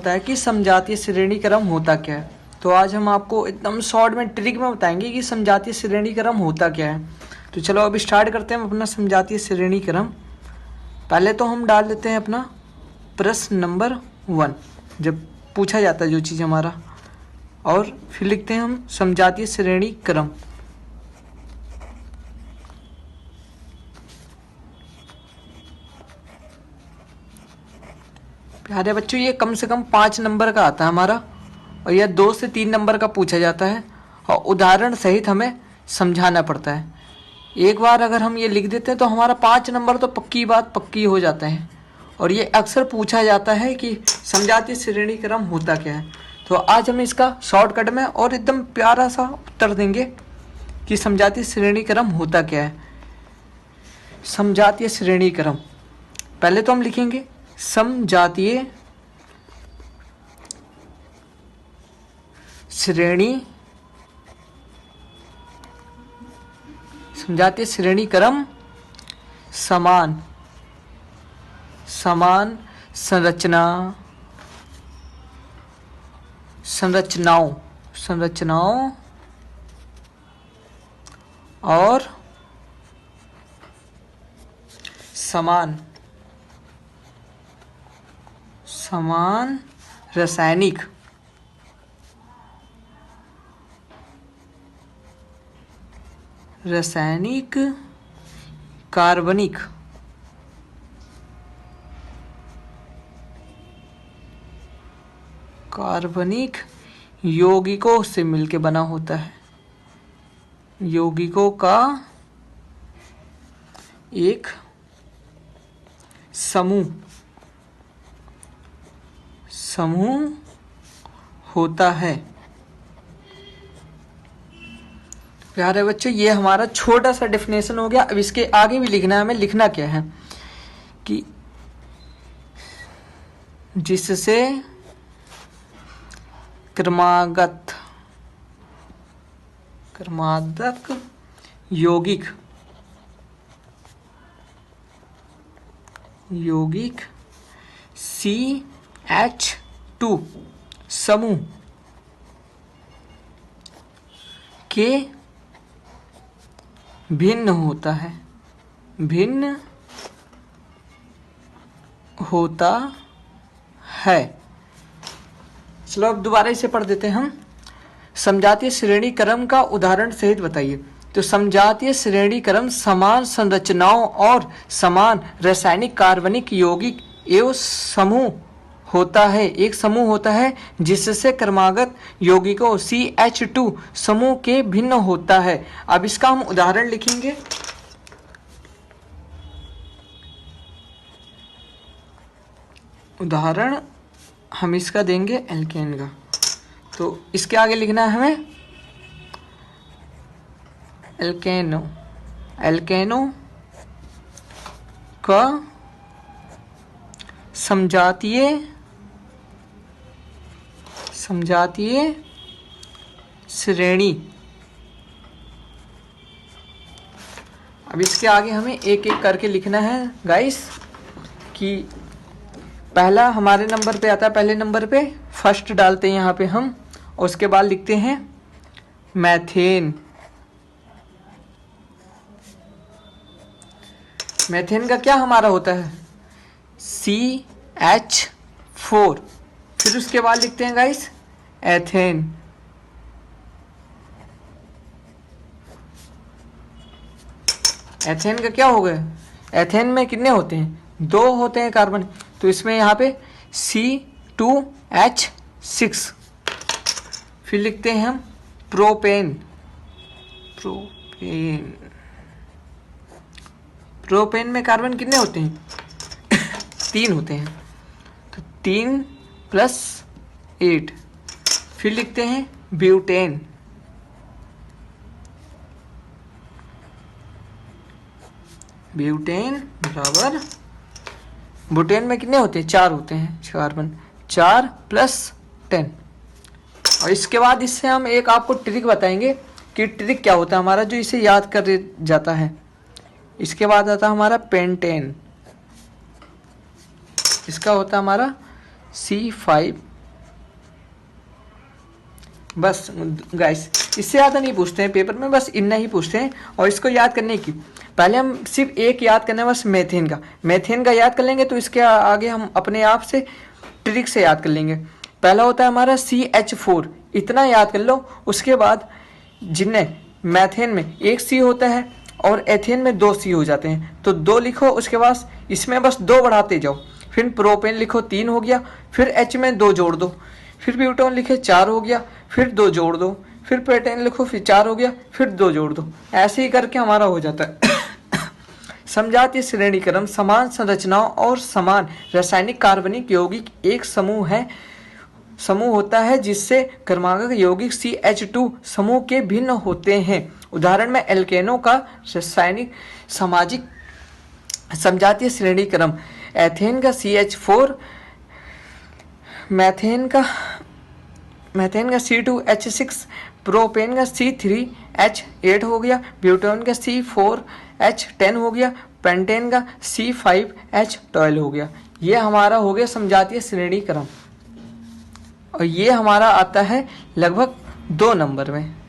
होता है कि समजातीय श्रेणी क्रम होता क्या है। तो आज हम आपको एकदम शॉर्ट में ट्रिक में बताएंगे कि समजातीय श्रेणी क्रम होता क्या है। तो चलो अब स्टार्ट करते हैं अपना समजातीय श्रेणी क्रम। पहले तो हम डाल देते हैं अपना प्रश्न नंबर 1, जब पूछा जाता है जो चीज़ हमारा, और फिर लिखते हैं हम समजातीय श्रेणी क्रम। प्यारे बच्चों, ये कम से कम 5 नंबर का आता है हमारा, और यह 2 से 3 नंबर का पूछा जाता है और उदाहरण सहित हमें समझाना पड़ता है। एक बार अगर हम ये लिख देते हैं तो हमारा 5 नंबर तो पक्की बात पक्की हो जाते हैं। और ये अक्सर पूछा जाता है कि समजातीय श्रेणी क्रम होता क्या है। तो आज हम इसका शॉर्टकट में और एकदम प्यारा सा उत्तर देंगे कि समजातीय श्रेणी क्रम होता क्या है। समजातीय श्रेणी क्रम, पहले तो हम लिखेंगे समजातीय श्रेणी, समजातीय श्रेणी क्रम समान संरचनाओं और समान रासायनिक कार्बनिक यौगिकों से मिलके बना होता है। यौगिकों का एक समूह होता है। प्यारे बच्चों, ये हमारा छोटा सा डेफिनेशन हो गया। अब इसके आगे भी लिखना है हमें। लिखना क्या है कि जिससे क्रमागत यौगिक CH2 समूह के भिन्न होता है। चलो अब दोबारा इसे पढ़ देते हैं हम। समजातीय श्रेणी क्रम का उदाहरण सहित बताइए। तो समजातीय श्रेणी क्रम समान संरचनाओं और समान रासायनिक कार्बनिक यौगिक एवं समूह होता है, एक समूह होता है जिससे क्रमागत यौगिकों CH2 समूह के भिन्न होता है। अब इसका हम उदाहरण लिखेंगे। उदाहरण हम इसका देंगे एल्केन का। तो इसके आगे लिखना है हमें एल्केनो का समजातीय श्रेणी। अब इसके आगे हमें एक एक करके लिखना है गाइस, कि पहला हमारे नंबर पे आता है, पहले नंबर पे फर्स्ट डालते हैं यहाँ पे हम, और उसके बाद लिखते हैं मैथेन। मैथेन का क्या हमारा होता है CH4। फिर उसके बाद लिखते हैं गाइस एथेन। एथेन का क्या हो गया, एथेन में कितने होते हैं, 2 होते हैं कार्बन। तो इसमें यहाँ पे C2H6। फिर लिखते हैं हम प्रोपेन। प्रोपेन में कार्बन कितने होते हैं 3 होते हैं। तो 3 + 8। फिर लिखते हैं ब्यूटेन। बराबर, बुटेन में कितने होते हैं 4 होते हैं कार्बन, 4 + 10। और इसके बाद इससे हम एक आपको ट्रिक बताएंगे कि ट्रिक क्या होता है हमारा, जो इसे याद कर जाता है। इसके बाद आता है हमारा पेंटेन। इसका होता है हमारा C5 बस गाइस, इससे ज़्यादा नहीं पूछते हैं पेपर में, बस इतना ही पूछते हैं। और इसको याद करने की पहले हम सिर्फ एक याद करना है, बस मेथेन का याद कर लेंगे तो इसके आगे हम अपने आप से ट्रिक से याद कर लेंगे। पहला होता है हमारा CH4, इतना याद कर लो। उसके बाद जिन्हें मैथेन में एक C होता है और एथेन में 2 C हो जाते हैं, तो 2 लिखो। उसके बाद इसमें बस 2 बढ़ाते जाओ। फिर प्रोपेन लिखो 3 हो गया, फिर H में 2 जोड़ दो, फिर ब्यूटेन लिखे 4 हो गया, फिर 2 जोड़ दो, फिर पेटेन लिखो, फिर 4 हो गया, फिर 2 जोड़ दो। ऐसे ही करके हमारा हो जाता है। समजातीय श्रेणी क्रम समान संरचनाओं और समान रासायनिक कार्बनिक यौगिक एक समूह होता है जिससे क्रमांकक यौगिक CH2 समूह के भिन्न होते हैं। उदाहरण में एल्केनों का रासायनिक सामाजिक समजातीय श्रेणी क्रम एथेन का CH4, मैथेन का C2H6, प्रोपेन का C3H8 हो गया, ब्यूटेन का C4H10 हो गया, पेंटेन का C5H12 हो गया। ये हमारा हो गया समजातीय श्रेणी क्रम, और ये हमारा आता है लगभग 2 नंबर में।